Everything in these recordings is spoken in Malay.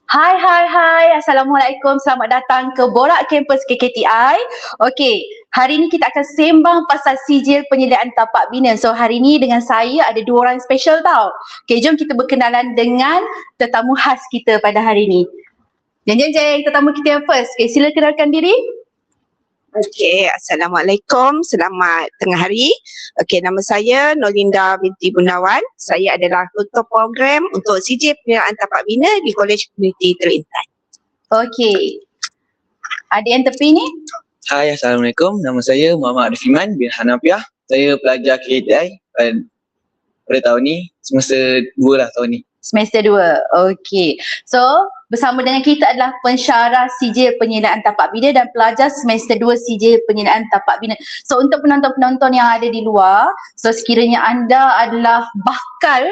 Hai. Assalamualaikum. Selamat datang ke Borak Kampus KKTI. Okey, hari ni kita akan sembang pasal sijil penyediaan tapak bina. So, hari ni dengan saya ada dua orang special tau. Okey, jom kita berkenalan dengan tetamu khas kita pada hari ni. Jeng, tetamu kita yang first. Okey, sila kenalkan diri. Okey, Assalamualaikum. Selamat tengah hari. Okey, nama saya Nolinda binti Gunawan. Saya adalah tutor program untuk sijil penyediaan tapak bina di Kolej Komuniti Teluk Intan. Okey. Adik yang tepi ni? Hai, Assalamualaikum. Nama saya Muhammad Arif Iman bin Hanafiah. Saya pelajar KKTI pada tahun ni, semester 2 lah tahun ni. Semester 2. Okey. So, bersama dengan kita adalah pensyarah sijil penyediaan tapak bina dan pelajar semester 2 sijil penyediaan tapak bina. So, untuk penonton-penonton yang ada di luar, so sekiranya anda adalah bakal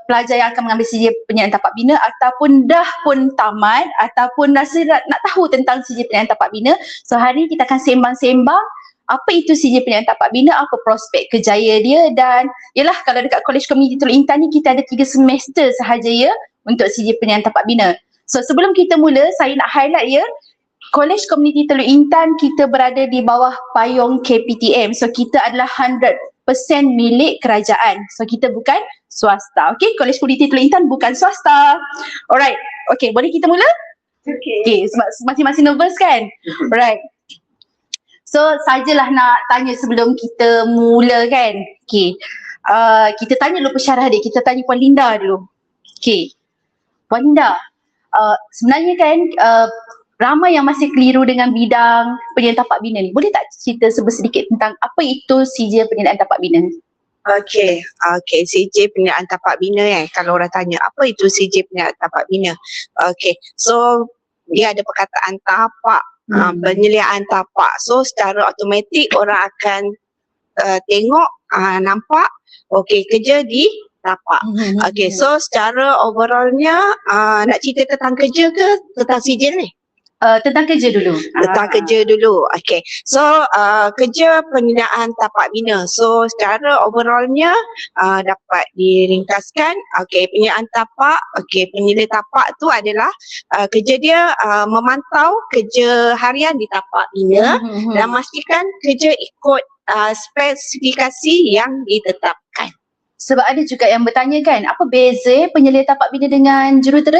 pelajar yang akan mengambil sijil penyediaan tapak bina ataupun dah pun tamat ataupun rasa nak tahu tentang sijil penyediaan tapak bina, so hari ni kita akan sembang-sembang apa itu sijil penyediaan tapak bina, apa prospek kerjaya dia, dan yalah kalau dekat Kolej Komuniti Teluk Intan ni kita ada 3 semester sahaja ya untuk sijil penyediaan tapak bina. So sebelum kita mula, saya nak highlight ya, Kolej Komuniti Teluk Intan kita berada di bawah payung KPTM. So kita adalah 100% milik kerajaan. So kita bukan swasta. Okay, Kolej Komuniti Teluk Intan bukan swasta. Alright, okay, boleh kita mula? Okay, sebab masing-masing nervous kan? Alright. So sajalah nak tanya sebelum kita mula kan. Okay. Kita tanya dulu pensyarah dia. Kita tanya Puan Linda dulu. Okay. Puan Linda, sebenarnya kan ramai yang masih keliru dengan bidang penyediaan tapak bina ni. Boleh tak cerita sedikit tentang apa itu sijil penyediaan tapak bina? Okey, sijil penyediaan tapak bina kalau orang tanya apa itu sijil penyediaan tapak bina. Okey, so dia ada perkataan tapak. Penyediaan tapak. So secara automatik orang akan tengok, nampak, okey, kerja di tapak. Okey, so secara overallnya nak cerita tentang kerja ke tentang sijil ni? Tentang kerja dulu. Tentang kerja dulu. Okey. So kerja penyediaan tapak bina. So secara overallnya dapat diringkaskan. Okey, penyediaan tapak, okey, penyedia tapak tu adalah kerja dia memantau kerja harian di tapak bina dan memastikan kerja ikut spesifikasi yang ditetapkan. Sebab ada juga yang bertanya kan, apa beza penyelia tapak bina dengan jurutera?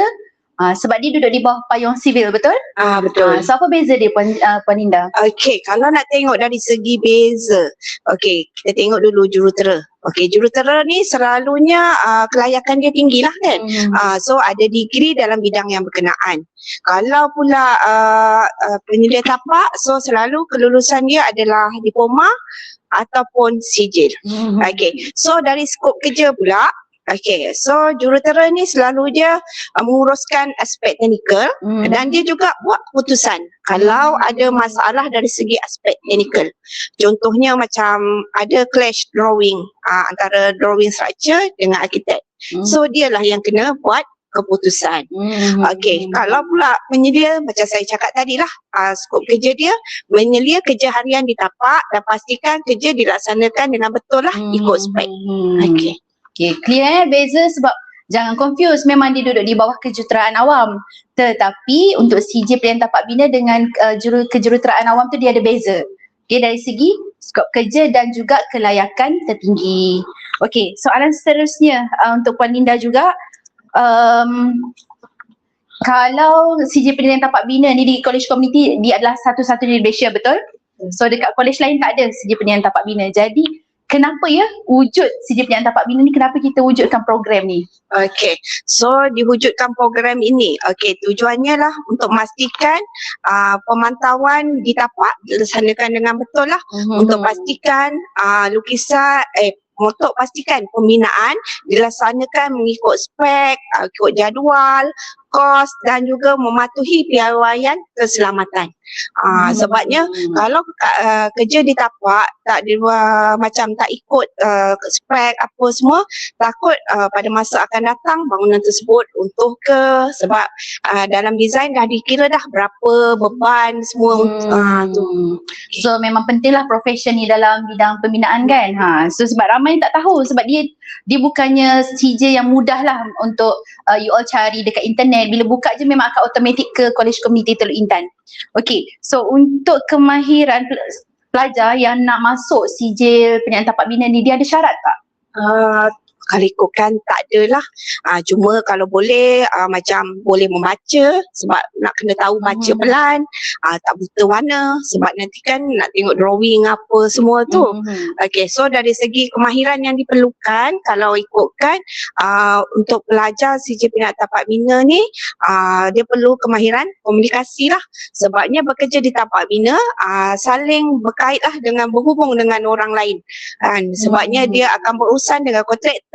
Sebab dia duduk di bawah payung sivil, betul? Betul. So apa beza dia Puan Linda? Okey, kalau nak tengok dari segi beza, okey, kita tengok dulu jurutera. Okey, jurutera ni selalunya kelayakan dia tinggi lah kan. So ada degree dalam bidang yang berkenaan. Kalau pula penyelia tapak, so selalu kelulusan dia adalah diploma ataupun sijil. Okey, so dari skop kerja pula, okey, so jurutera ni selalu dia menguruskan aspek teknikal dan dia juga buat keputusan kalau ada masalah dari segi aspek teknikal. Contohnya macam ada clash drawing antara drawing structure dengan arkitek. So dialah yang kena buat keputusan. Okey, kalau pula penyedia macam saya cakap tadi lah, skop kerja dia menyelia kerja harian di tapak dan pastikan kerja dilaksanakan dengan betul lah ikut spek. Okey. Okay, clear beza sebab jangan confuse, memang dia duduk di bawah kejuruteraan awam. Tetapi untuk sijil penyediaan tapak bina dengan kejuruteraan awam tu dia ada beza. Okay, dari segi skop kerja dan juga kelayakan tertinggi. Okay, soalan seterusnya untuk Puan Linda juga. Kalau sijil penyediaan tapak bina ni di Kolej Komuniti, dia adalah satu-satunya di Malaysia, betul? So dekat kolej lain tak ada sijil penyediaan tapak bina. Jadi kenapa ya wujud sijil penyediaan tapak bina ni, kenapa kita wujudkan program ni? Okey, so diwujudkan program ini. Okey, tujuannya lah untuk memastikan pemantauan di tapak dilaksanakan dengan betul lah. Untuk pastikan untuk pastikan pembinaan dilaksanakan mengikut spek, ikut jadual, kos dan juga mematuhi piawaian keselamatan. Sebabnya kalau kerja di tapak tak macam tak ikut spek apa semua, takut pada masa akan datang bangunan tersebut runtuh ke, sebab dalam design dah dikira dah berapa beban semua tu. So memang pentinglah profession ni dalam bidang pembinaan kan. So sebab ramai tak tahu, sebab dia bukannya sijil yang mudah lah untuk you all cari dekat internet internet. Bila buka je memang akan automatic ke College Community Teluk Intan. Okay, so untuk kemahiran pelajar yang nak masuk sijil penyelenggaraan tapak bina ni, dia ada syarat tak? Kalau ikutkan tak adalah. Cuma kalau boleh macam boleh membaca, sebab nak kena tahu baca pelan, tak buta warna, sebab nanti kan nak tengok drawing apa semua tu. Okay, so dari segi kemahiran yang diperlukan, kalau ikutkan untuk pelajar sijil penyelenggaraan tapak bina ni, dia perlu kemahiran komunikasi lah. Sebabnya bekerja di tapak bina saling berkait lah dengan berhubung dengan orang lain. Sebabnya dia akan berurusan dengan kontraktor,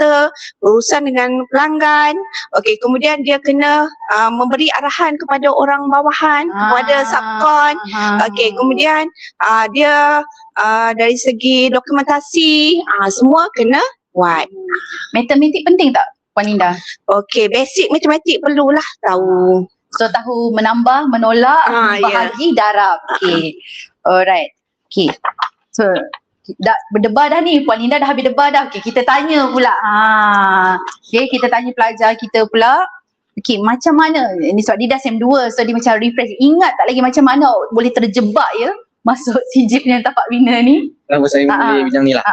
berurusan dengan pelanggan. Okey, kemudian dia kena memberi arahan kepada orang bawahan, kepada subkon. Okey, kemudian dia dari segi dokumentasi semua kena buat. Matematik penting tak, Puan Linda? Okey, basic matematik perlulah tahu. So tahu menambah, menolak, bahagi, darab. Okay. Alright. Okay. So dah berdebar dah ni. Puan Linda dah habis debar dah. Okay, kita tanya pula. Okay, kita tanya pelajar kita pula. Okay, macam mana? Ni sebab dia dah SEM 2. So dia macam refresh. Ingat tak lagi macam mana boleh terjebak ya masuk sijil yang tapak bina ni? Kenapa saya memilih bidang ni lah?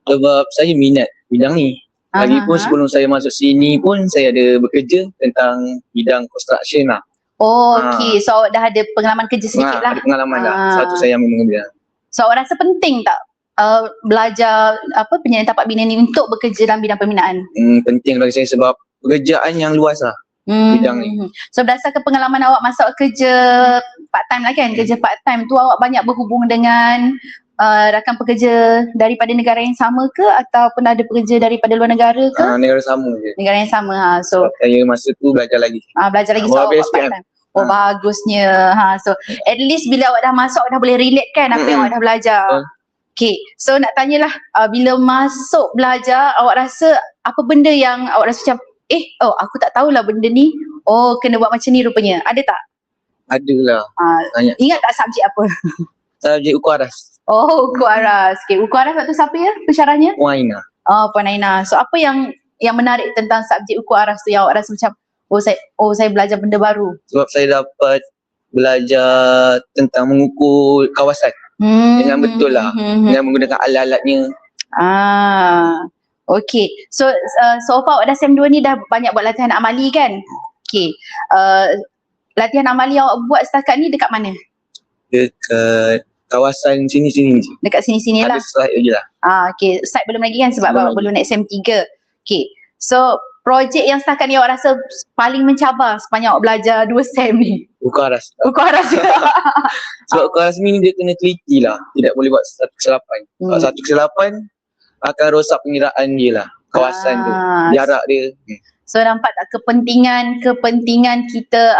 Sebab saya minat bidang ni. Lagipun sebelum saya masuk sini pun saya ada bekerja tentang bidang construction lah. Okay, so awak dah ada pengalaman kerja sedikit lah. Ada pengalaman lah. Satu saya ambil mengambil. So awak rasa penting tak belajar penyelenggaraan tapak bina ni untuk bekerja dalam bidang pembinaan? Penting bagi saya sebab pekerjaan yang luas lah bidang ni. So berdasarkan pengalaman awak masa awak kerja part time lah kan, kerja part time tu awak banyak berhubung dengan rakan pekerja daripada negara yang sama ke ataupun ada pekerja daripada luar negara ke? Negara sama je. Negara yang sama. So saya masa tu belajar lagi. Belajar lagi, so awak part time. Bagusnya. So at least bila awak dah masuk awak dah boleh relate kan apa yang awak dah belajar. Okay, so nak tanyalah bila masuk belajar awak rasa apa benda yang awak rasa macam aku tak tahulah benda ni, kena buat macam ni rupanya. Ada tak? Adalah. Tanya. Ingat tak subjek apa? Subjek Ukur Aras. Ukur Aras. Okay, Ukur Aras waktu siapa ya pensyarahnya? Puan Aina. Puan Aina. So apa yang menarik tentang subjek Ukur Aras tu yang awak rasa macam saya belajar benda baru? Sebab saya dapat belajar tentang mengukur kawasan dengan betul lah, dengan menggunakan alat-alatnya. Okay, so far awak dah SEM 2 ni dah banyak buat latihan amali kan? Okay, latihan amali yang awak buat setakat ni dekat mana? Dekat kawasan sini-sini je. Dekat sini-sini lah? Ada slide je lah. Okay, site belum lagi kan sebab awak belum naik SEM 3. Okay, so projek yang setakat ni awak rasa paling mencabar sepanjang awak belajar 2 SEM ni? Ukur Aras. Ukur Aras. Sebab Ukur Aras ni dia kena teliti lah. Tidak boleh buat satu kesilapan. Kalau satu kesilapan akan rosak pengiraan dia lah. Kawasan tu. Jarak dia. So nampak tak kepentingan kita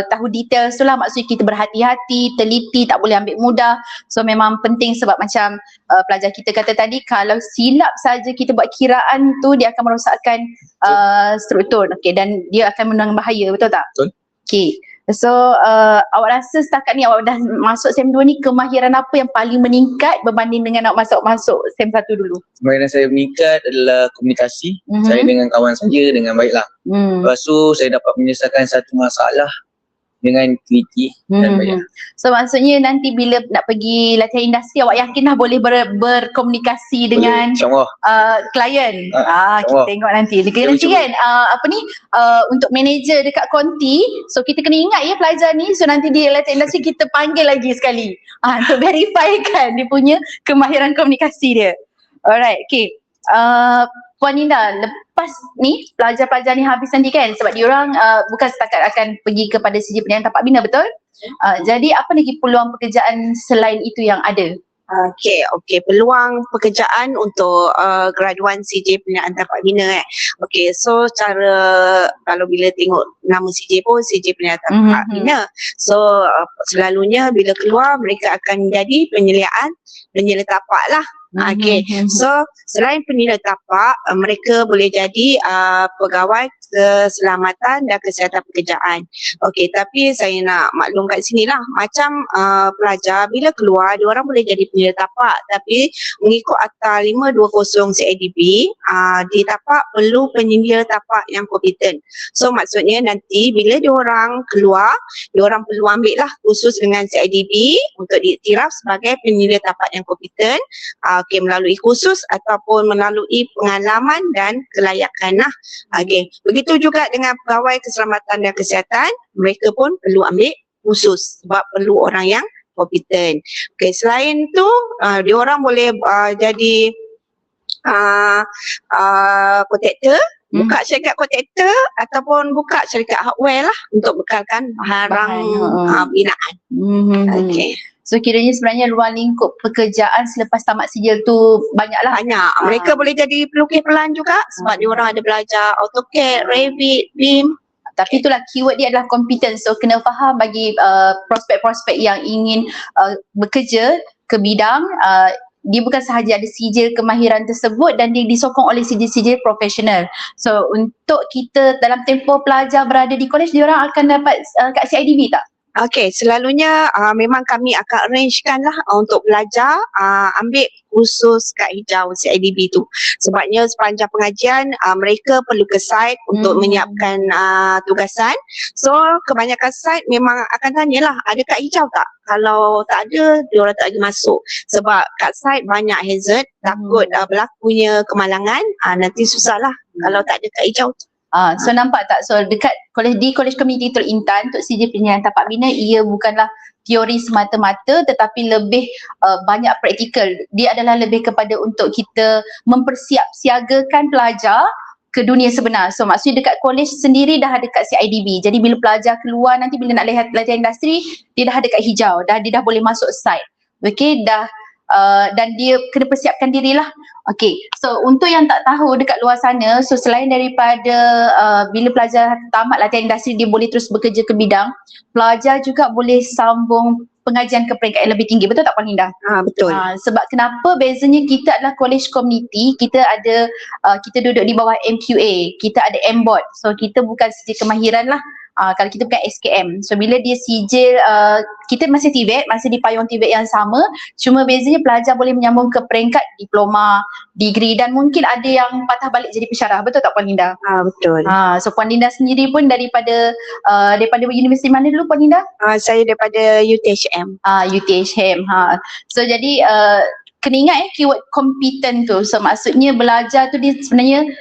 tahu detail tu lah, maksudnya kita berhati-hati, teliti, tak boleh ambil mudah. So memang penting sebab macam pelajar kita kata tadi, kalau silap saja kita buat kiraan tu dia akan merosakkan struktur, dan dia akan mengandung bahaya, betul tak? Betul. Okay. So awak rasa setakat ni awak dah masuk SEM 2 ni, kemahiran apa yang paling meningkat berbanding dengan awak masuk SEM 1 dulu? Kemahiran saya meningkat adalah komunikasi. Saya dengan kawan saya dengan baiklah. Lepas tu saya dapat menyelesaikan satu masalah dengan teliti dan baik. So maksudnya nanti bila nak pergi latihan industri awak yakin dah boleh berkomunikasi dengan klien. Kita tengok nanti. Nanti kan untuk manager dekat konti, so kita kena ingat ya pelajar ni, so nanti di latihan industri kita panggil lagi sekali untuk verify kan dia punya kemahiran komunikasi dia. Alright, okay. Puan Linda, lepas ni pelajar-pelajar ni habis nanti kan, sebab diorang bukan setakat akan pergi kepada sijil penyelenggaraan tapak bina, betul? Jadi apa lagi peluang pekerjaan selain itu yang ada? Okay, peluang pekerjaan untuk graduan sijil penyelenggaraan tapak bina. Okay, so cara kalau bila tengok nama sijil pun sijil penyelenggaraan tapak bina. So selalunya bila keluar mereka akan jadi penyeliaan tapak lah. Okay, so selain penilai tapak, mereka boleh jadi pegawai keselamatan dan kesihatan pekerjaan. Okay, tapi saya nak maklum kat sini lah, macam pelajar bila keluar, diorang boleh jadi penilai tapak, tapi mengikut Akta 520 CIDB, di tapak perlu penilai tapak yang kompeten. So maksudnya nanti bila diorang keluar, diorang perlu ambil lah khusus dengan CIDB untuk diiktiraf sebagai penilai tapak yang kompeten. Okay, melalui kursus ataupun melalui pengalaman dan kelayakan lah. Okay, begitu juga dengan pegawai keselamatan dan kesihatan, mereka pun perlu ambil kursus sebab perlu orang yang kompeten. Okay, selain tu, diorang boleh jadi kontraktor, buka syarikat kontraktor ataupun buka syarikat hardware lah untuk bekalkan barang binaan. Okay. So kiranya sebenarnya ruang lingkup pekerjaan selepas tamat sijil tu banyaklah. Banyak. Mereka boleh jadi pelukis pelan juga sebab diorang ada belajar AutoCAD, Revit, BIM. Tapi itulah keyword dia adalah competence. So kena faham bagi prospek-prospek yang ingin bekerja ke bidang, dia bukan sahaja ada sijil kemahiran tersebut dan dia disokong oleh sijil-sijil profesional. So untuk kita dalam tempoh pelajar berada di kolej, diorang akan dapat kat CIDB tak? Okay, selalunya memang kami akan arrangekan lah untuk belajar ambil kursus kad hijau CIDB tu. Sebabnya sepanjang pengajian mereka perlu ke site untuk menyiapkan tugasan. So kebanyakan site memang akan tanyalah ada kad hijau tak? Kalau tak ada, diorang tak lagi masuk. Sebab kat site banyak hazard, takut berlakunya kemalangan, nanti susah lah kalau tak ada kad hijau tu. So nampak tak? So dekat di Kolej Komuniti Tul Intan untuk sijil penilaian tapak bina, ia bukanlah teori semata-mata tetapi lebih banyak praktikal. Dia adalah lebih kepada untuk kita mempersiapsiagakan pelajar ke dunia sebenar. So maksudnya dekat kolej sendiri dah ada kat CIDB. Jadi bila pelajar keluar nanti bila nak latihan industri, dia dah ada kat hijau, dia dah boleh masuk site. Okay, dan dia kena persiapkan dirilah. Okay, so untuk yang tak tahu dekat luar sana, so selain daripada bila pelajar tamat latihan industri dia boleh terus bekerja ke bidang, pelajar juga boleh sambung pengajian ke peringkat yang lebih tinggi. Betul tak Puan Linda? Betul. Sebab kenapa bezanya kita adalah kolej komuniti, kita ada kita duduk di bawah MQA, kita ada MBOT. So kita bukan sijil kemahiran lah. Kalau kita bukan SKM. So bila dia sijil, kita masih TVET, masih di payung TVET yang sama, cuma bezanya pelajar boleh menyambung ke peringkat diploma, degree dan mungkin ada yang patah balik jadi pensyarah. Betul tak Puan Linda? Betul. So Puan Linda sendiri pun daripada universiti mana dulu Puan Linda? Saya daripada UTHM. UTHM. So jadi kena ingat keyword competent tu. So maksudnya belajar tu dia sebenarnya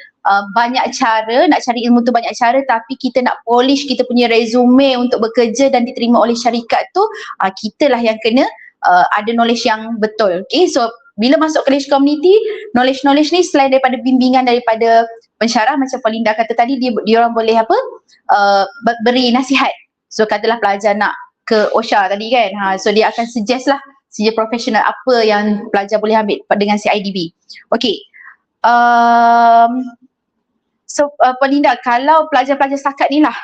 banyak cara, nak cari ilmu tu banyak cara, tapi kita nak polish kita punya resume untuk bekerja dan diterima oleh syarikat tu, kita lah yang kena ada knowledge yang betul. Okay, so bila masuk kolej komuniti, knowledge ni selain daripada bimbingan daripada pensyarah macam Puan Linda kata tadi, dia orang boleh beri nasihat. So katalah pelajar nak ke OSHA tadi kan, so dia akan suggest lah sijil profesional apa yang pelajar boleh ambil dengan CIDB. Okay, so Puan Linda, kalau pelajar-pelajar setakat ni lah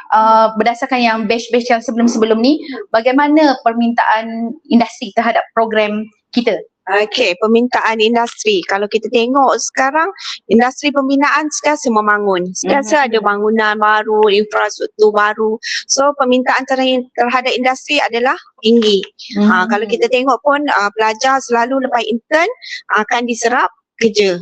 berdasarkan yang batch-batch yang sebelum-sebelum ni, bagaimana permintaan industri terhadap program kita? Okay, permintaan industri. Kalau kita tengok sekarang, industri pembinaan sekarang semua bangun. Sekarang ada bangunan baru, infrastruktur baru. So permintaan terhadap industri adalah tinggi. Kalau kita tengok pun pelajar selalu lepas intern akan diserap kerja.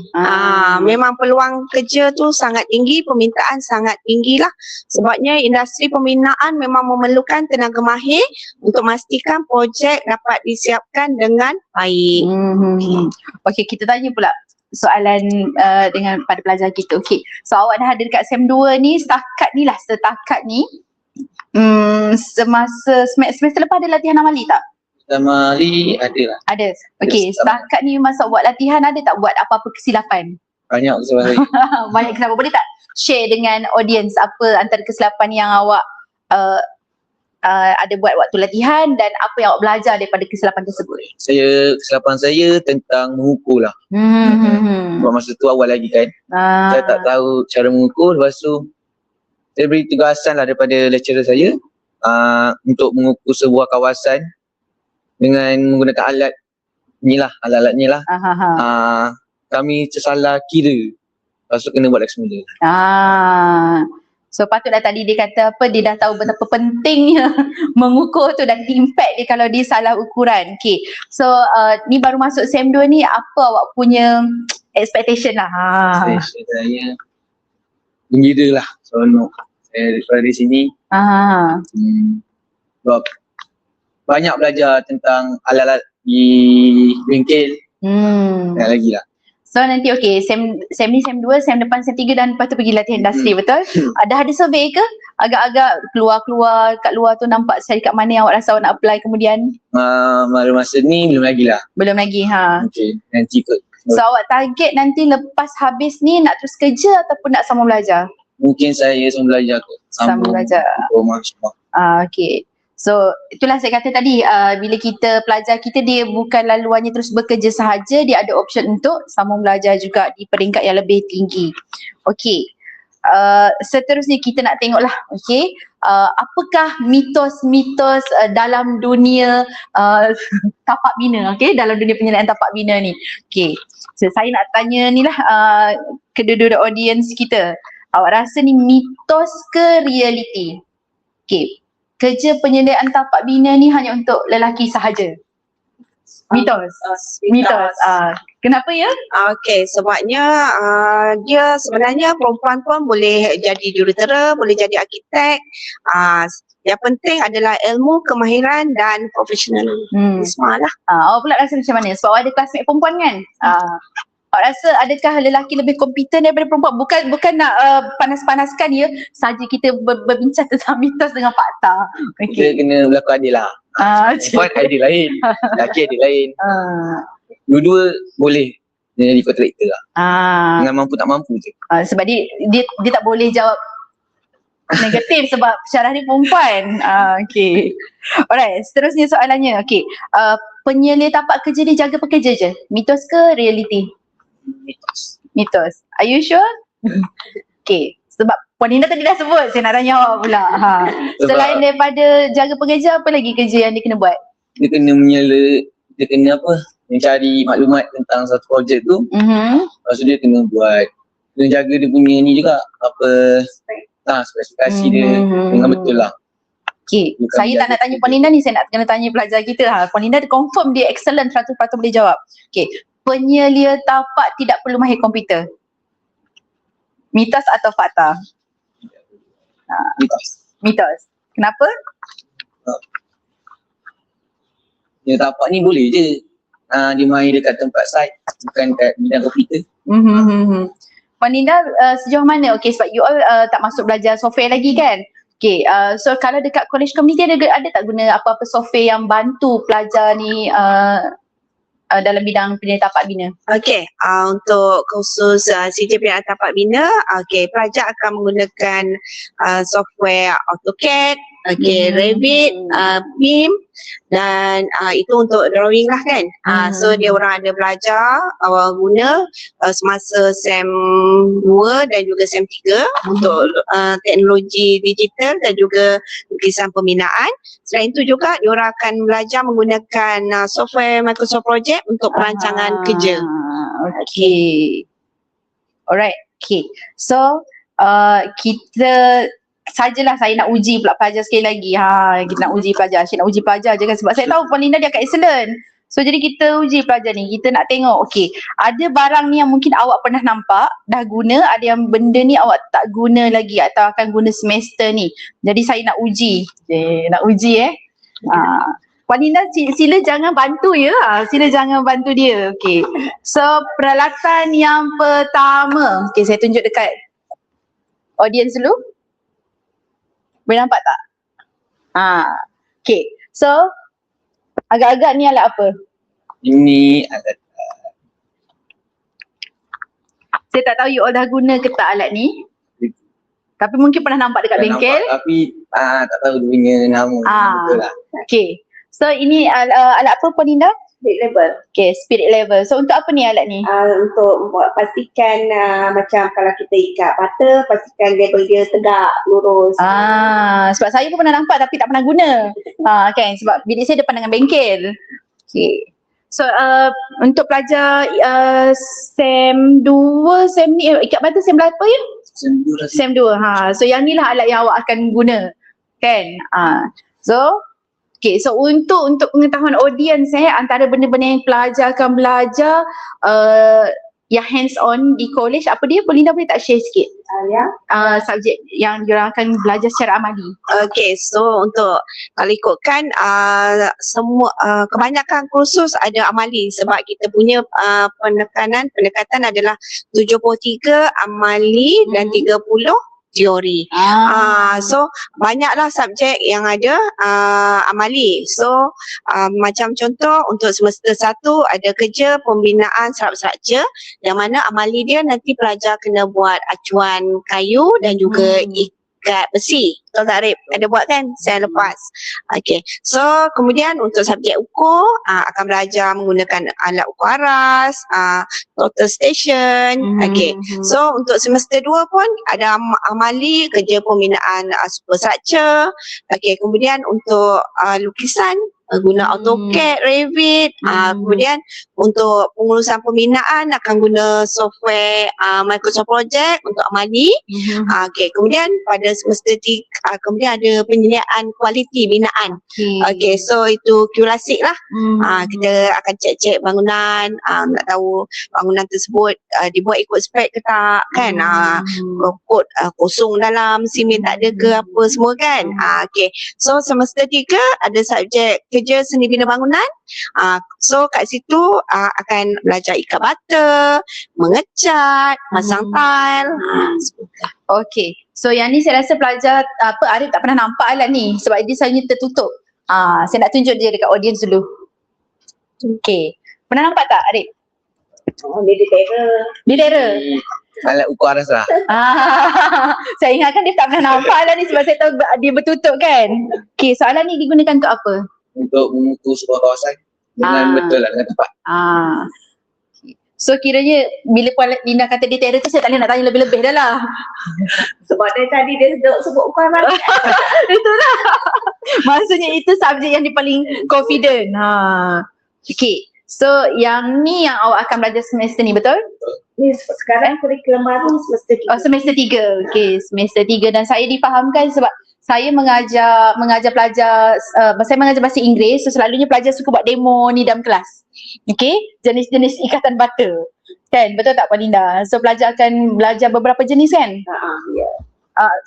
Memang peluang kerja tu sangat tinggi, permintaan sangat tinggi lah. Sebabnya industri pembinaan memang memerlukan tenaga mahir untuk memastikan projek dapat disiapkan dengan baik. Okay, kita tanya pula soalan dengan pada pelajar kita. Okay, so awak dah ada dekat SEM 2 ni, setakat ni semasa semester lepas ada latihan amali tak? Amali ada lah. Ada. Okay, setakat ni masa buat latihan ada tak buat apa-apa kesilapan? Banyak kesilapan. Banyak kesilapan. Boleh tak share dengan audience apa antara kesilapan yang awak ada buat waktu latihan dan apa yang awak belajar daripada kesilapan tersebut? Kesilapan saya tentang mengukur lah. Sebab masa tu awal lagi kan. Saya tak tahu cara mengukur. Lepas tu saya beri tugasan lah daripada lecturer saya untuk mengukur sebuah kawasan dengan menggunakan alat inilah alat-alatnya lah. Aha. Kami tersalah kira. Lepas tu kena buat lagi semula. So patutlah tadi dia kata apa, dia dah tahu betapa pentingnya mengukur tu dan impact dia kalau dia salah ukuran. Okay, so ni baru masuk SEM 2 ni, apa awak punya expectation lah? Expectation saya gembira lah, seronok saya dari sini. Sebab banyak belajar tentang alat-alat di bengkel. Dan lagi lah. So nanti okay, SEM ni SEM 2, SEM depan SEM 3 dan lepas tu pergi latihan industri, betul? Dah ada survey ke? Agak-agak keluar kat luar tu nampak syarikat mana yang awak rasa awak nak apply kemudian? Masa ni belum lagi lah. Belum lagi, Okay, nanti kot. So awak target nanti lepas habis ni nak terus kerja ataupun nak sambung belajar? Mungkin saya sambung belajar kot. Sambung belajar. Okay. So itulah saya kata tadi, bila kita pelajar kita dia bukan laluannya terus bekerja sahaja, dia ada option untuk sambung belajar juga di peringkat yang lebih tinggi. Okay, seterusnya kita nak tengoklah, okay, apakah mitos-mitos dalam dunia tapak bina, okay, dalam dunia penyelidikan tapak bina ni. Okay, so saya nak tanya ni lah kedua-dua audience kita, awak rasa ni mitos ke realiti? Okay, kerja penyelidikan tapak bina ni hanya untuk lelaki sahaja? Mitos. Mitos. Kenapa ya? Okay, sebabnya dia sebenarnya perempuan pun boleh jadi jurutera, boleh jadi arkitek. Yang penting adalah ilmu, kemahiran dan profesional. Semua lah. Awak pula rasa macam mana? Sebab awak ada classmate perempuan kan? Awak rasa adakah lelaki lebih kompeten daripada perempuan? Bukan nak panas-panaskan ya, saja kita berbincang tentang mitos dengan fakta. Kita kena berlaku adil lah. Perempuan adil lain, lelaki adil lain. Dua-dua boleh jadi kontraktor lah. Dengan mampu tak mampu je. Sebab dia tak boleh jawab negatif sebab Syarah ni perempuan. Okay. Alright, seterusnya soalannya. Okay, penyelidik tapak kerja dia jaga pekerja je? Mitos ke realiti? Mitos. Are you sure? Okay, sebab Puan Linda tadi dah sebut, saya nak tanya awak pula. Selain daripada jaga pekerja, apa lagi kerja yang dia kena buat? Dia kena dia kena apa? Mencari maklumat tentang satu projek tu. Lepas tu dia kena jaga dia punya ni juga, apa, spesifikasi dia dengan betul lah. Okay, saya tak nak tanya Puan Linda ni, saya nak kena tanya pelajar kita. Puan Linda confirm dia excellent, 100% boleh jawab. Okay, penyelia tapak tidak perlu mahir komputer? Mitos atau fakta? Mitos. Kenapa? Dia tapak ni boleh je dia main dekat tempat site, bukan kat bidang komputer. Puan Linda sejauh mana? Okay, sebab you all tak masuk belajar software lagi kan? Okay, so kalau dekat college community ada tak guna apa-apa software yang bantu pelajar ni dalam bidang penyelidikan tapak bina? Okay, untuk khusus CJ penyelidikan tapak bina, okay, pelajar akan menggunakan software AutoCAD, Revit, BIM, dan itu untuk drawing lah kan. So dia orang ada belajar guna semasa SEM 2 dan juga SEM 3 untuk teknologi digital dan juga lukisan pembinaan. Selain itu juga dia orang akan belajar menggunakan software Microsoft Project untuk perancangan kerja. Okay. Alright. Okay. So kita sajalah saya nak uji pula pelajar sekali lagi. Kita nak uji pelajar. Asyik nak uji pelajar je kan, sebab saya tahu Puan Linda dia akan excellent. So jadi kita uji pelajar ni. Kita nak tengok, okay, ada barang ni yang mungkin awak pernah nampak, dah guna, ada yang benda ni awak tak guna lagi atau akan guna semester ni. Jadi saya nak uji. Nak uji Puan Linda sila jangan bantu ya. Sila jangan bantu dia. Okay. So peralatan yang pertama. Okay, saya tunjuk dekat audience dulu. Boleh nampak tak? Okay. So agak-agak ni alat apa? Ini alat saya tak tahu you all dah guna ke tak alat ni. Tapi mungkin pernah nampak dekat bengkel. Tapi tak tahu dia punya nama. Betul lah. Okay. So ini alat apa Puan Linda? Spirit level. Okay, spirit level. So untuk apa ni alat ni? Untuk pastikan macam kalau kita ikat patah, pastikan level dia tegak, lurus. Sebab saya pun pernah nampak tapi tak pernah guna. Kan sebab bilik saya depan dengan bengkel. Okay. So untuk pelajar SEM 2, SEM ni ikat batu SEM berapa ya? SEM 2. So yang ni lah alat yang awak akan guna. Kan? So so untuk pengetahuan audience antara benda-benda yang pelajar akan belajar yang hands on di college, apa dia? Belinda boleh tak share sikit? Subjek yang diorang akan belajar secara amali. Okay, so untuk kalau ikutkan semua kebanyakan kursus ada amali sebab kita punya pendekatan adalah 73 amali dan 30 teori. So banyaklah subjek yang ada amali. So macam contoh untuk semester 1 ada kerja pembinaan serap structure yang mana amali dia nanti pelajar kena buat acuan kayu dan juga ikat besi. Betul tak Arif? Ada buat kan? Saya lepas. Okay. So kemudian untuk subjek ukur akan belajar menggunakan alat ukur aras, total station. Okay. So untuk semester 2 pun ada amali kerja pembinaan superstructure. Okay. Kemudian untuk lukisan guna AutoCAD, Revit. Kemudian untuk pengurusan pembinaan akan guna software Microsoft Project untuk amali. Okay. Kemudian pada semester 3 kemudian ada penyediaan kualiti binaan. Okay. So itu QLASIK lah. Kita akan cek-cek bangunan, nak tahu bangunan tersebut dibuat ikut spek ke tak kan. Kod kosong dalam, simen tak ada ke apa semua kan. Okay. So semester 3 ada subjek kerja seni bina bangunan. So kat situ akan belajar ikat bata, mengecat, pasang tile. Okay. So yang ni saya rasa pelajar Arif tak pernah nampak alat ni sebab dia selalunya tertutup. Saya nak tunjuk dia dekat audience dulu. Okay. Pernah nampak tak Arif? Dia di terror. Di terror? Alat ukur aras lah. Saya ingatkan dia tak pernah nampak alat ni sebab saya tahu dia bertutup kan. Okay, so alat ni digunakan untuk apa? Untuk mengukur sebuah kawasan dengan betul lah, dengan tepat. So kiranya bila Puan Linda kata dia terror tu saya tak boleh nak tanya lebih-lebih dah lah. Sebab dari tadi dia sebut ukur aras. Itulah. Maksudnya itu subjek yang dia paling confident. Okay. So yang ni yang awak akan belajar semester ni, betul? Ni sekarang kurikulum baru semester 3. Semester 3. Okay, semester 3 dan saya difahamkan sebab saya mengajar pelajar, saya mengajar bahasa Inggeris, so selalunya pelajar suka buat demo ni dalam kelas. Okay, jenis-jenis ikatan bata. Kan, betul tak Puan Linda? So pelajar akan belajar beberapa jenis kan? Ya.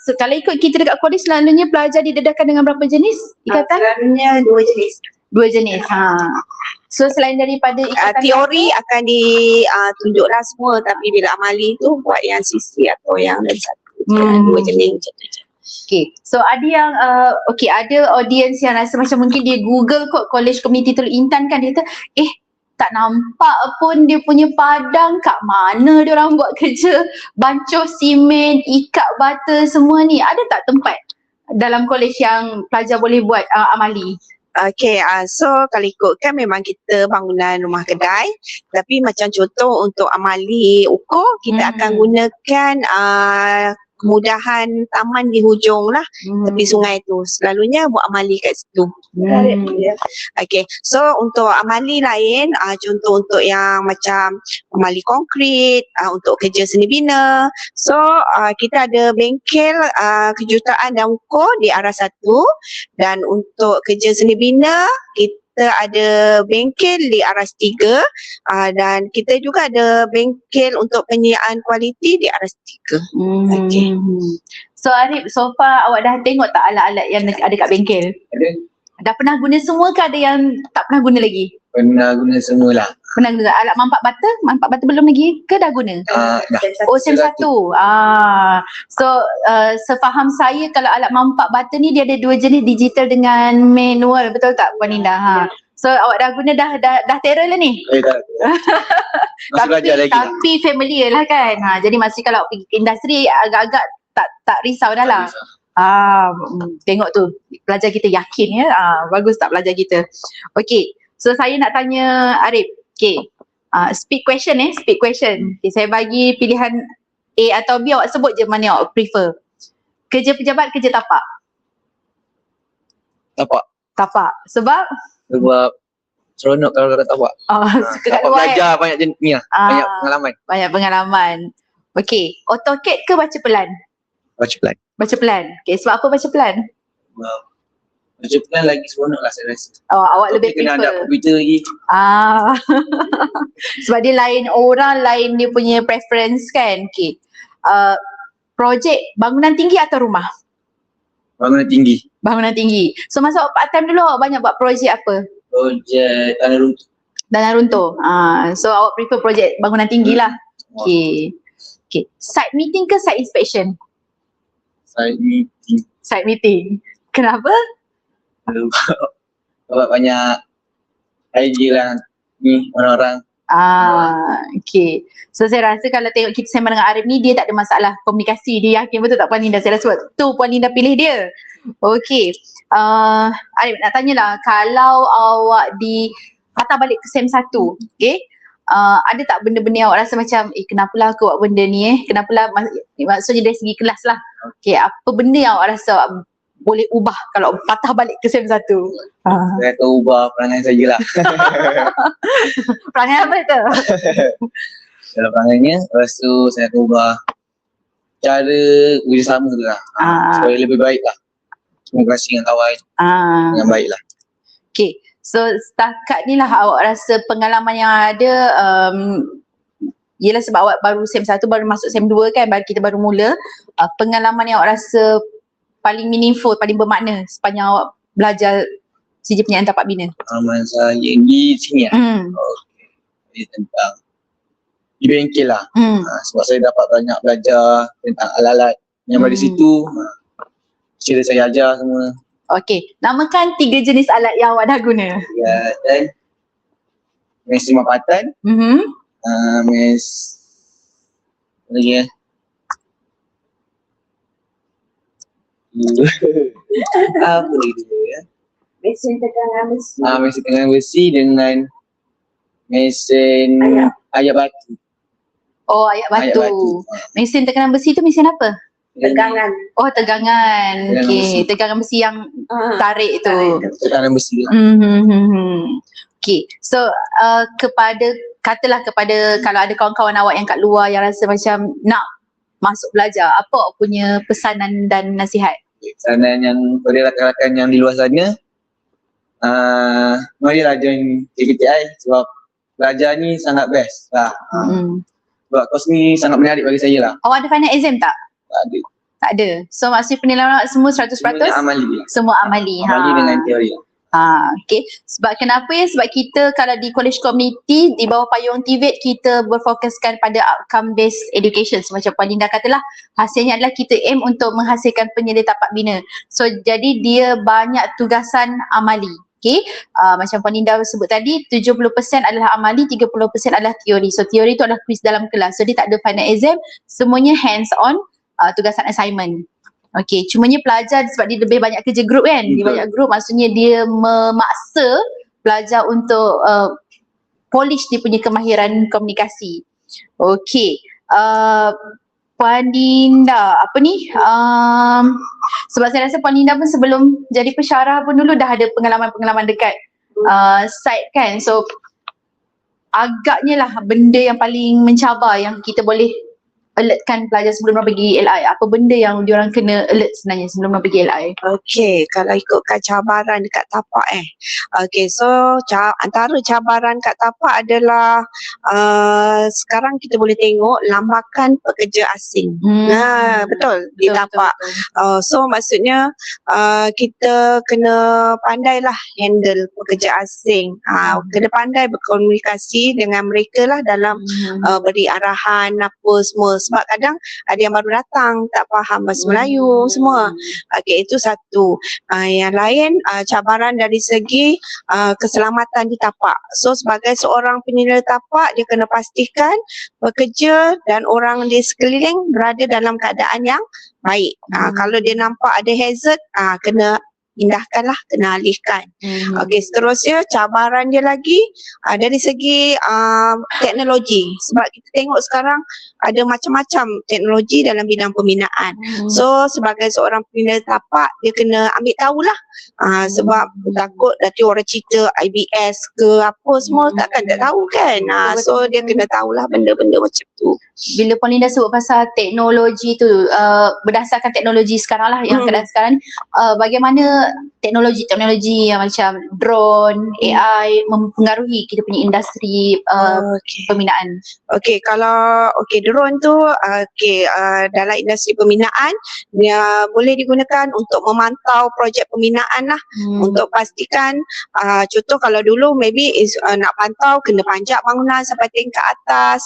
So kalau ikut kita dekat college selalunya pelajar didedahkan dengan berapa jenis ikatan? Selalunya 2 jenis. 2 jenis. So selain daripada ikatan teori akan ditunjuklah semua tapi bila amali tu buat yang sisi atau yang dari satu. 2 jenis macam tu. Okay, so ada yang ada audience yang rasa macam mungkin dia Google kot College Community Teluk Intan kan, dia kata tak nampak pun dia punya padang, kat mana dia orang buat kerja bancuh simen, ikat bata semua ni. Ada tak tempat dalam college yang pelajar boleh buat amali? Okay, so kalau ikutkan memang kita bangunan rumah kedai, tapi macam contoh untuk amali ukur kita akan gunakan kemudahan taman di hujung lah tepi sungai tu. Selalunya buat amali kat situ. Okay, so untuk amali lain, contoh untuk yang macam amali konkrit, untuk kerja seni bina. So kita ada bengkel kejuruteraan dan ukur di arah 1, dan untuk kerja seni bina kita ada bengkel di aras 3, dan kita juga ada bengkel untuk penyediaan kualiti di aras 3. Okay. So Arif, so far awak dah tengok tak alat-alat yang ada kat bengkel? Ada. Dah pernah guna semua ke ada yang tak pernah guna lagi? Pernah guna semualah. Pernah guna alat mampak bata? Mampak bata belum lagi ke dah guna? Dah. Oh, SEM 1. So sefaham saya kalau alat mampak bata ni dia ada 2 jenis, digital dengan manual, betul tak Puan Linda? So awak dah guna dah terror lah ni? Masih belajar lagi lah. Tapi familiar lah kan. Jadi masih kalau pergi ke industri agak-agak tak risau dah lah. Tengok tu pelajar kita yakin ya. Bagus tak pelajar kita. Okay, so saya nak tanya Arif. Okay, speed question speed question. Okay, saya bagi pilihan A atau B, awak sebut je mana awak prefer. Kerja pejabat, kerja tapak? Tapak. Tapak. Sebab seronok kalau kat tapak. Suka kat Dapat luar belajar banyak ni lah. Banyak pengalaman. Banyak pengalaman. Okay, AutoCAD ke baca pelan? Baca pelan. Baca pelan. Okay, sebab apa baca pelan? Baca pelan lagi seronok lah saya rasa. Awak lebih kena ada prefer. komputer lagi. Sebab dia lain orang, lain dia punya preference kan. Okay. Projek bangunan tinggi atau rumah? Bangunan tinggi. Bangunan tinggi. So masa awak part time dulu awak banyak buat projek apa? Projek tanah runtuh. Tanah runtuh. So awak prefer projek bangunan tinggi lah. Okay. Okay. Site meeting ke site inspection? Site meeting. Site meeting. Kenapa? Sebab banyak idea lah ni orang-orang. Okay. So saya rasa kalau tengok kita sembang dengan Arif ni, dia tak ada masalah komunikasi. Dia yakin betul tak Puan Linda? Saya rasa sebab tu Puan Linda pilih dia. Okay. Arif nak tanyalah, kalau awak patah balik ke SEM 1, okay, ada tak benda-benda yang awak rasa macam kenapalah aku buat benda ni kenapalah, maksudnya dari segi kelas lah. Okay, apa benda yang awak rasa awak boleh ubah kalau patah balik ke SEM 1? Saya akan ubah perangai saya lah. Perangai apa tu? Dalam perangainya, lepas tu saya akan ubah cara bekerjasama tu lah. Supaya lebih baik lah. Komunikasi dengan kawan dengan baik lah. Okay, so setakat ni lah awak rasa pengalaman yang ada, yelah sebab awak baru SEM 1, baru masuk SEM 2 kan, kita baru mula. Pengalaman yang awak rasa paling meaningful, paling bermakna sepanjang awak belajar CJ Penyiaran Tapak Bina? Pengalaman saya di sini lah. Okay. Tentang di bengkel lah. Sebab saya dapat banyak belajar tentang alat-alat yang dari situ. Cerita saya ajar semua. Okay, namakan 3 jenis alat yang awak dah guna. Ya, dan mesin mapatan, mes lagi apa lagi tu ya? Mesin tegangan besi. Mesin tegangan besi dengan mesin ayak batu. Oh, ayak batu. Mesin tekanan besi tu mesin apa? Tegangan. Oh, tegangan. Okay, tegangan besi yang tarik tu. Tekanan besi. Okay, so katalah kepada kalau ada kawan-kawan awak yang kat luar yang rasa macam nak masuk belajar, apa awak punya pesanan dan nasihat? Pesanan yang kepada rakan-rakan yang di luar sana, marilah join JPTI sebab belajar ni sangat best lah. Sebab kos ni sangat menarik bagi saya lah. Awak ada final exam tak? Tak ada. Tak ada. So maksudnya penilaian awak semua 100%? Semuanya amali lah. Semua amali. Amali dengan teori lah. Okay. Sebab kenapa ya? Sebab kita kalau di college community di bawah payung TVET, kita berfokuskan pada outcome based education. So, macam Puan Linda katalah, hasilnya adalah kita aim untuk menghasilkan penyelesaian tapak bina. So jadi dia banyak tugasan amali. Okay, macam Puan Linda sebut tadi, 70% adalah amali, 30% adalah teori. So teori tu adalah quiz dalam kelas. So dia tak ada final exam, semuanya hands on, tugasan assignment. Okay, cumanya pelajar sebab dia lebih banyak kerja grup kan. Dia banyak grup, maksudnya dia memaksa pelajar untuk polish dia punya kemahiran komunikasi. Okay, Puan Linda, sebab saya rasa Puan Linda pun sebelum jadi pensyarah pun dulu dah ada pengalaman-pengalaman dekat site kan. So agaknya lah benda yang paling mencabar yang kita boleh alertkan pelajar sebelum mereka pergi LI. Apa benda yang diorang kena alert sebenarnya sebelum mereka pergi LI? Okay, kalau ikutkan cabaran dekat tapak Okay, so antara cabaran kat tapak adalah sekarang kita boleh tengok lambakan pekerja asing. Betul, di tapak. So maksudnya kita kena pandailah handle pekerja asing. Kena pandai berkomunikasi dengan mereka lah dalam beri arahan apa semua. Sebab kadang ada yang baru datang tak faham bahasa Melayu semua. Okay, itu satu. Yang lain cabaran dari segi keselamatan di tapak. So sebagai seorang penyelesaian tapak, dia kena pastikan pekerja dan orang di sekeliling berada dalam keadaan yang baik. Kalau dia nampak ada hazard, kena pindahkanlah, kena alihkan. Okey, seterusnya cabaran dia lagi dari segi teknologi. Sebab kita tengok sekarang ada macam-macam teknologi dalam bidang pembinaan. So sebagai seorang pembina tapak, dia kena ambil tahulah. Sebab takut nanti orang cerita IBS ke apa semua takkan tak tahu kan. So dia kena tahulah benda-benda macam tu. Bila Puan Linda sebut pasal teknologi tu, berdasarkan teknologi sekarang lah yang keadaan sekarang ni, bagaimana teknologi yang macam drone, AI mempengaruhi kita punya industri pembinaan? Okey, kalau drone tu dalam industri pembinaan dia boleh digunakan untuk memantau projek pembinaan lah, untuk pastikan contoh kalau dulu maybe nak pantau kena panjat bangunan sampai tingkat atas.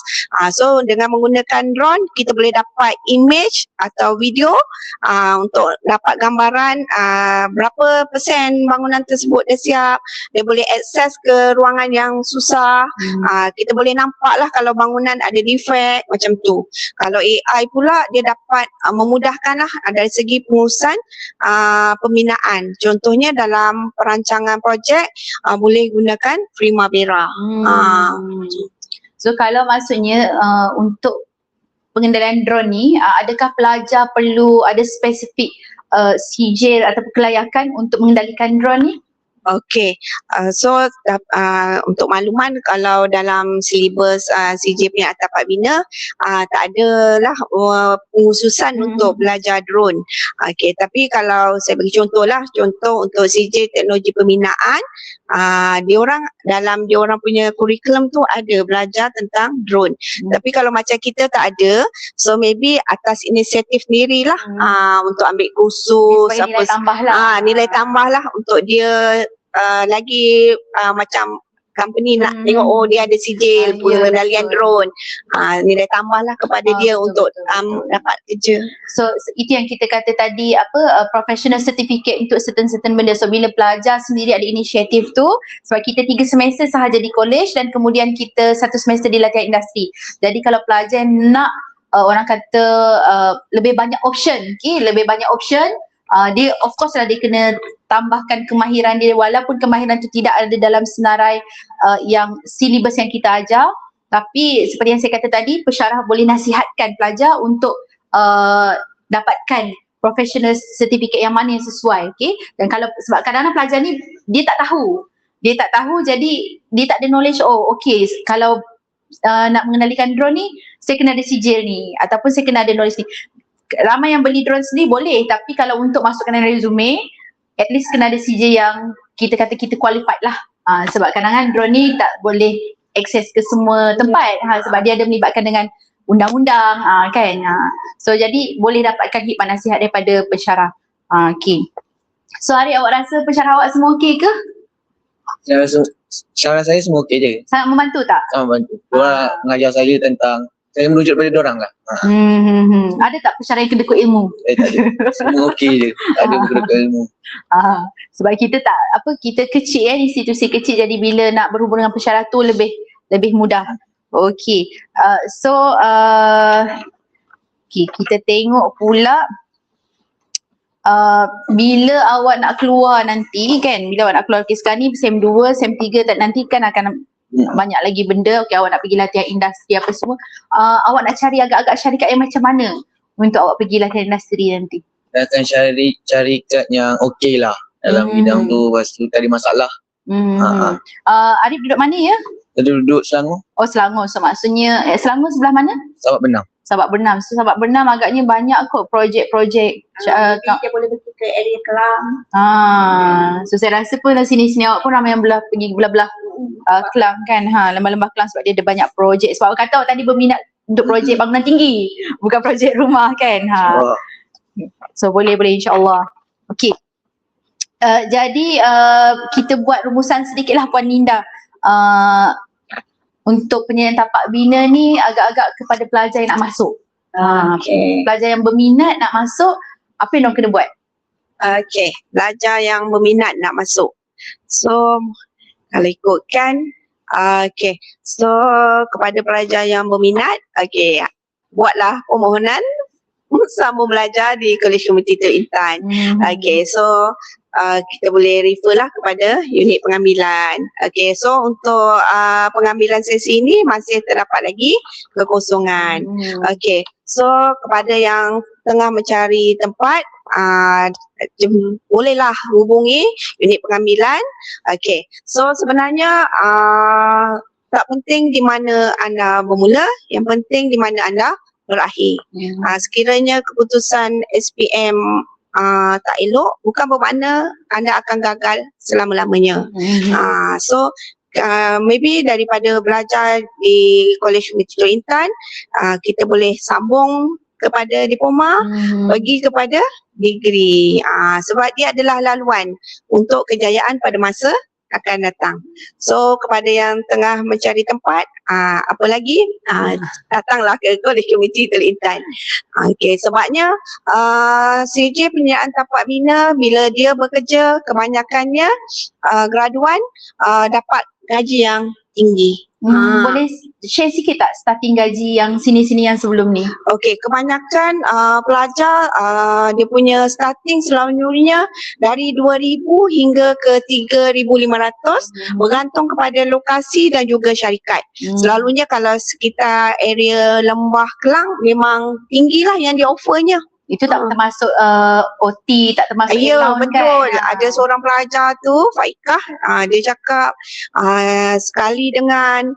So dengan menggunakan drone kita boleh dapat image atau video untuk dapat gambaran berapa persen bangunan tersebut dah siap. Dia boleh akses ke ruangan yang susah. Kita boleh nampak lah kalau bangunan ada defect macam tu. Kalau AI pula dia dapat memudahkan lah dari segi pengurusan pembinaan. Contohnya dalam perancangan projek boleh gunakan Primavera. So kalau maksudnya untuk pengendalian drone ni, adakah pelajar perlu ada spesifik sijil atau kelayakan untuk mengendalikan drone ni? Okey, so untuk makluman kalau dalam silibus CJ punya tapak bina tak adalah pengususan untuk belajar drone. Okey, tapi kalau saya bagi contoh untuk CJ teknologi pembinaan, dia orang punya kurikulum tu ada belajar tentang drone. Tapi kalau macam kita tak ada, so maybe atas inisiatif sendirilah untuk ambil kursus nilai tambah lah. Nilai tambah lah untuk dia lagi macam company nak tengok dia ada sijil pengendalian drone, nilai tambah lah kepada dia untuk dapat kerja. So itu yang kita kata tadi professional certificate untuk certain benda. So bila pelajar sendiri ada inisiatif tu, sebab kita 3 semester sahaja di college dan kemudian kita 1 semester di latihan industri. Jadi kalau pelajar nak orang kata lebih banyak option, lebih banyak option, dia of course lah dia kena tambahkan kemahiran dia, walaupun kemahiran tu tidak ada dalam senarai yang silibus yang kita ajar. Tapi seperti yang saya kata tadi, pensyarah boleh nasihatkan pelajar untuk dapatkan professional certificate yang mana yang sesuai. Dan kalau sebab kadang-kadang pelajar ni dia tak tahu jadi dia tak ada knowledge. Kalau nak mengendalikan drone ni saya kena ada sijil ni ataupun saya kena ada knowledge ni. Ramai yang beli drone sendiri boleh, tapi kalau untuk masukkan dalam resume at least kena ada sijil yang kita kata kita qualified lah. Sebab kadang-kadang drone ni tak boleh akses ke semua tempat sebab dia ada melibatkan dengan undang-undang kan. So jadi boleh dapatkan hikmah nasihat daripada pensyarah. Okay. So Arif, awak rasa pensyarah awak semua okey ke? Syarah saya semua okey je. Sangat membantu tak? Sangat membantu. Diorang mengajar saya tentang, saya merujuk pada diorang lah. Ada tak pensyarah yang kedekut ilmu? Tak ada. Semua okey je. Tak ada kedekut ilmu. Sebab kita kita kecil institusi kecil, jadi bila nak berhubung dengan pensyarah tu lebih mudah. Okey. Kita tengok pula bila awak nak keluar nanti kan, bila awak nak keluar sekarang ni SEM 2, SEM 3 nanti kan akan banyak lagi benda. Awak nak pergi latihan industri apa semua, awak nak cari agak-agak syarikat yang macam mana untuk awak pergi latihan industri nanti? Saya akan cari syarikat yang okey lah dalam bidang tu, lepas tu tak ada masalah. Arif duduk mana ya? Saya duduk Selangor. Oh Selangor, so maksudnya Selangor sebelah mana? Sabak Bernam. Sabak Bernam. So Sabak Bernam agaknya banyak kot projek-projek. Kita boleh pergi ke area Kelang. So saya rasa pun sini-sini awak pun ramai yang pergi belah-belah Kelang kan, lembah-lembah Kelang sebab dia ada banyak projek. Sebab awak kata awak tadi berminat untuk projek bangunan tinggi, bukan projek rumah kan. So boleh insya-Allah. Okey. Jadi kita buat rumusan sedikit lah Puan Linda. Untuk penyediaan tapak bina ni agak-agak kepada pelajar yang nak masuk. Pelajar yang berminat nak masuk, apa yang diorang kena buat? Okey, pelajar yang berminat nak masuk. So kalau ikutkan, so kepada pelajar yang berminat, buatlah permohonan sambung belajar di Kolej Komuniti Teluk Intan. Okay, so kita boleh refer lah kepada unit pengambilan. Okay, so untuk pengambilan sesi ini masih terdapat lagi kekosongan. Okay, so kepada yang tengah mencari tempat, bolehlah hubungi unit pengambilan. Okay, so sebenarnya tak penting di mana anda bermula, yang penting di mana anda berakhir. Sekiranya keputusan SPM tak elok, bukan bermakna anda akan gagal selama-lamanya. So maybe daripada belajar di Kolej Komuniti Teluk Intan, kita boleh sambung kepada diploma, pergi kepada degree. Sebab dia adalah laluan untuk kejayaan pada masa akan datang. So kepada yang tengah mencari tempat, apa lagi, datanglah ke Kolej Komuniti Teluk Intan. Okay, sebabnya CJ penyediaan tapak bina bila dia bekerja, kebanyakannya graduan dapat gaji yang tinggi. Boleh share sikit tak starting gaji yang sini-sini yang sebelum ni? Okey, kebanyakan pelajar dia punya starting selalunya dari 2,000 hingga ke 3,500 bergantung kepada lokasi dan juga syarikat. Selalunya kalau sekitar area Lembah Kelang memang tinggilah yang dia offernya. Itu tak termasuk OT, tak termasuk Ya, allowance betul. kan? Ada seorang pelajar tu, Faikah, dia cakap sekali dengan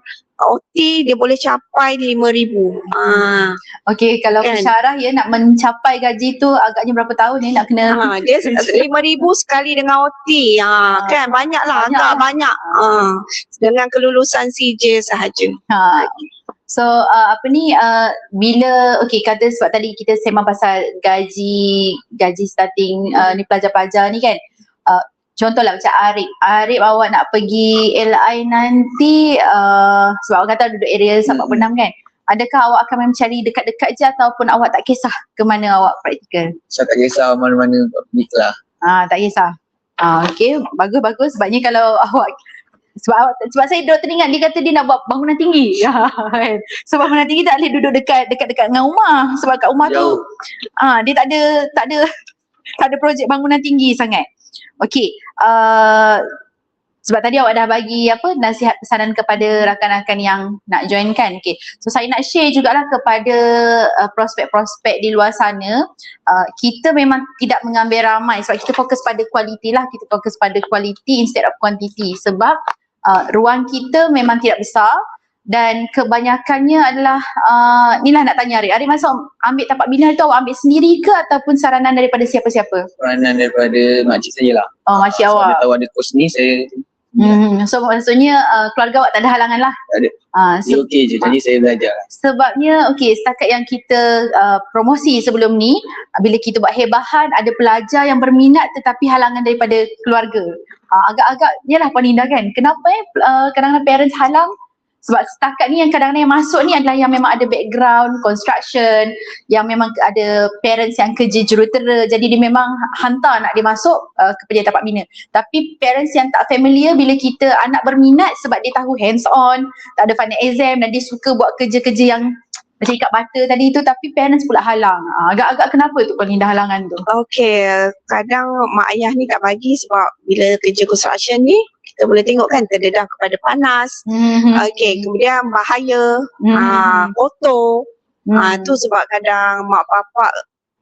OT dia boleh capai 5,000. Okey, kalau Kan? Syarah ya nak mencapai gaji tu agaknya berapa tahun ni nak kena Dia 5,000 sekali dengan OT. Kan banyaklah, Banyak agak lah. banyak. Dengan kelulusan CJ sahaja. So bila kata sebab tadi kita sembang pasal gaji starting ni pelajar-pelajar ni kan, contohlah macam Arif awak nak pergi LI nanti sebab awak kata duduk area Sabak Benam kan, adakah awak akan mencari dekat-dekat je ataupun awak tak kisah ke mana awak praktikal? Saya tak kisah mana-mana pergi kelas. Tak kisah. Okey, bagus sebabnya kalau awak sebab saya duduk teringat dia kata dia nak buat bangunan tinggi. Kan? Sebab bangunan tinggi tak boleh duduk dekat dengan rumah. Sebab kat rumah tu dia tak ada projek bangunan tinggi sangat. Okey, sebab tadi awak dah bagi nasihat pesanan kepada rakan-rakan yang nak join kan. Okey. So saya nak share jugalah kepada prospek-prospek di luar sana. Kita memang tidak mengambil ramai sebab kita fokus pada kualiti lah. Kita fokus pada kualiti instead of quantity. Sebab ruang kita memang tidak besar dan kebanyakannya adalah inilah nak tanya Arif. Arif masuk ambil tapak bina tu awak ambil sendiri ke ataupun saranan daripada siapa-siapa? Peranan daripada makcik saya lah. Makcik awak. Dia tahu ada kos ni, saya So maksudnya keluarga awak tak ada halangan lah. tak ada. Dia okey je, jadi saya belajar. Sebabnya setakat yang kita promosi sebelum ni, bila kita buat hebahan ada pelajar yang berminat tetapi halangan daripada keluarga. Agak-agak yalah Puan Indah kan, kenapa kadang-kadang parents halang? Sebab setakat ni yang kadang-kadang yang masuk ni adalah yang memang ada background construction, yang memang ada parents yang kerja jurutera, jadi dia memang hantar nak dia masuk ke pendidikan tapak bina. Tapi parents yang tak familiar bila kita anak berminat sebab dia tahu hands on, tak ada final exam dan dia suka buat kerja-kerja yang macam ikat bata tadi tu, tapi parents pula halang. Agak-agak kenapa tu Puan Indah halangan tu? Okey, kadang mak ayah ni tak bagi sebab bila kerja construction ni kita boleh tengok kan terdedah kepada panas. Okey, kemudian bahaya, kotor. Tu sebab kadang mak bapak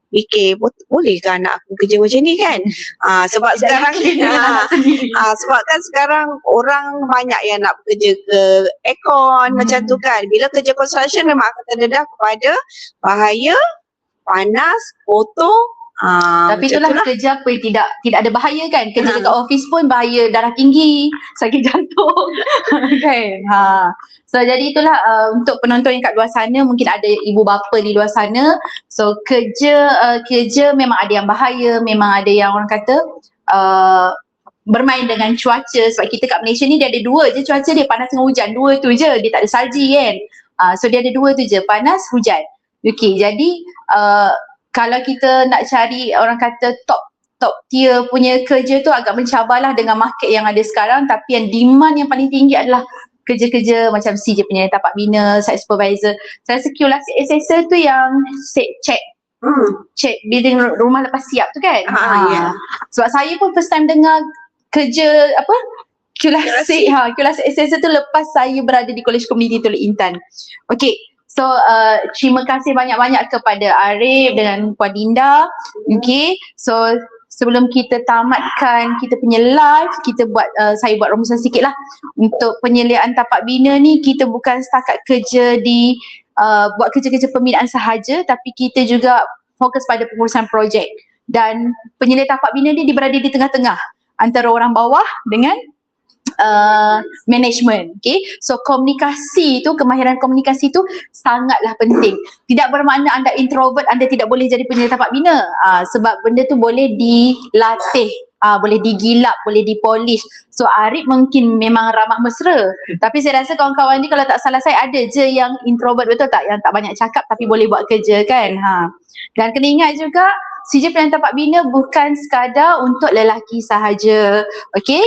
fikir bolehkah anak aku kerja macam ni kan? Sebab sekarang sebab kan sekarang orang banyak yang nak bekerja ke aircon macam tu kan. Bila kerja construction memang akan terdedah kepada bahaya, panas, kotor. Tapi itulah kerja apa yang tidak ada bahaya kan. Kerja dekat office pun bahaya darah tinggi, sakit jantung kan. So jadi itulah untuk penonton yang kat luar sana, mungkin ada ibu bapa di luar sana. So kerja memang ada yang bahaya, memang ada yang orang kata bermain dengan cuaca. Sebab kita kat Malaysia ni dia ada dua je cuaca dia, panas dengan hujan, dua tu je, dia tak ada salji kan. So dia ada dua tu je, panas, hujan. Okay, jadi kalau kita nak cari orang kata top tier punya kerja tu agak mencabarlah dengan market yang ada sekarang. Tapi yang demand yang paling tinggi adalah kerja-kerja macam CJ punya tapak bina, site supervisor. Saya rasa QLAS assessor tu yang check check building rumah lepas siap tu kan. Ya. Sebab saya pun first time dengar kerja apa QLASIK assessor tu lepas saya berada di Kolej Komuniti Teluk Intan. Okay, so terima kasih banyak-banyak kepada Arif dan Puan Dinda. Okay, so sebelum kita tamatkan kita punya live, kita buat saya buat rumusan sikit lah. Untuk penyeliaan tapak bina ni, kita bukan setakat kerja di buat kerja-kerja pembinaan sahaja, tapi kita juga fokus pada pengurusan projek. Dan penyeliaan tapak bina ni berada di tengah-tengah antara orang bawah dengan management. Okay, so komunikasi tu, kemahiran komunikasi tu sangatlah penting. Tidak bermakna anda introvert, anda tidak boleh jadi penyelidik tapak bina. Sebab benda tu boleh dilatih, boleh digilap, boleh dipolish. So Arif mungkin memang ramah mesra, tapi saya rasa kawan-kawan ni kalau tak salah saya ada je yang introvert, betul tak? Yang tak banyak cakap tapi boleh buat kerja kan. Dan kena ingat juga CJ Penyelidikan Tapak Bina bukan sekadar untuk lelaki sahaja. Okay,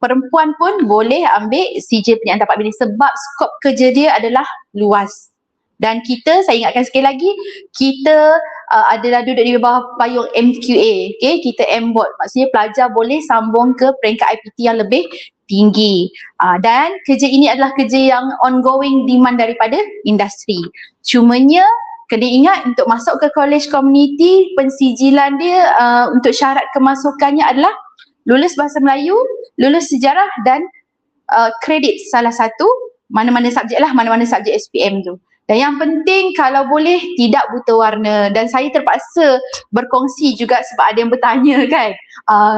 perempuan pun boleh ambil CJ Penyelidikan Tapak Bina sebab skop kerja dia adalah luas. Dan kita, saya ingatkan sekali lagi, kita adalah duduk di bawah payung MQA. Okay, kita MBOT, maksudnya pelajar boleh sambung ke peringkat IPT yang lebih tinggi. Dan kerja ini adalah kerja yang ongoing demand daripada industri. Cumanya kena ingat untuk masuk ke kolej komuniti, pensijilan dia untuk syarat kemasukannya adalah lulus bahasa Melayu, lulus sejarah dan kredit salah satu mana-mana subjek SPM tu. Dan yang penting kalau boleh tidak buta warna. Dan saya terpaksa berkongsi juga sebab ada yang bertanya kan.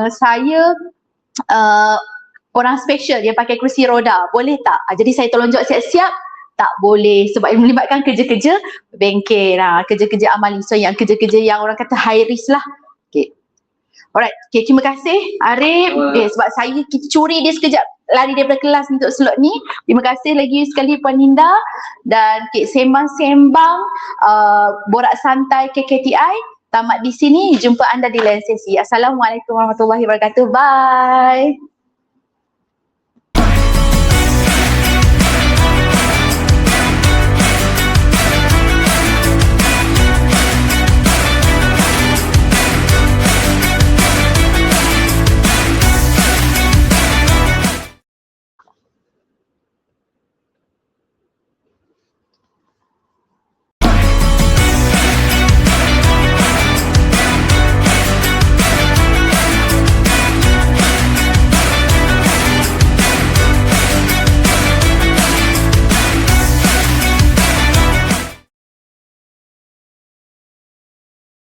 Saya orang special yang pakai kerusi roda, boleh tak? Jadi saya tolong jawab siap-siap. Tak boleh sebab ia melibatkan kerja-kerja bengkel, kerja-kerja amali. So yang kerja-kerja yang orang kata high risk lah. Okay. Alright, okay, terima kasih Arif. Sebab kita curi dia sekejap lari daripada kelas untuk slot ni. Terima kasih lagi sekali Puan Dinda. Dan sembang-sembang borak santai KKTI tamat di sini. Jumpa anda di lain sesi. Assalamualaikum warahmatullahi wabarakatuh. Bye.